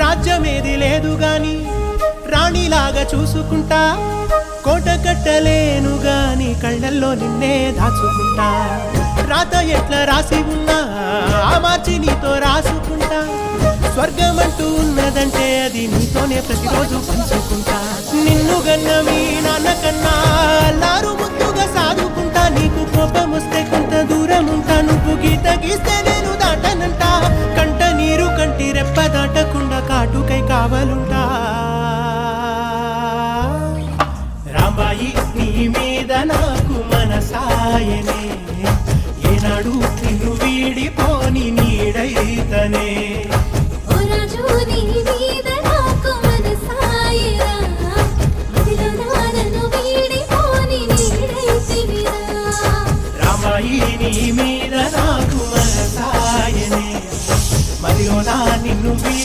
రాజ్యమేది లేదు గాని రాణిలాగా చూసుకుంటా, కోట కట్టలేను గాని కళ్ళల్లో నిన్నే దాచుకుంటా. రాత ఎట్లా రాసి ఉన్నా ఆ మార్చి నీతో రాసుకుంటా. స్వర్గమంటూ ఉన్నదంటే అది నీతోనే ప్రతిరోజు పంచుకుంటా. నిన్ను గన్న మీ నాన్న కన్నా అల్లారు ముద్దుగా సాదుకుంటా. నీకు కోపం వస్తే కొంత దూరం ఉంటా, నువ్వు గీత గీస్తే నేను దాటనంట. కంట నీరు కంటి రెప్ప దాటకుండా కాటుకై కావలుంటా. రాంబాయి నీ మీద నాకు మనసాయనే, ఏనాడు నిన్ను వీడిపోని నీడైతనే.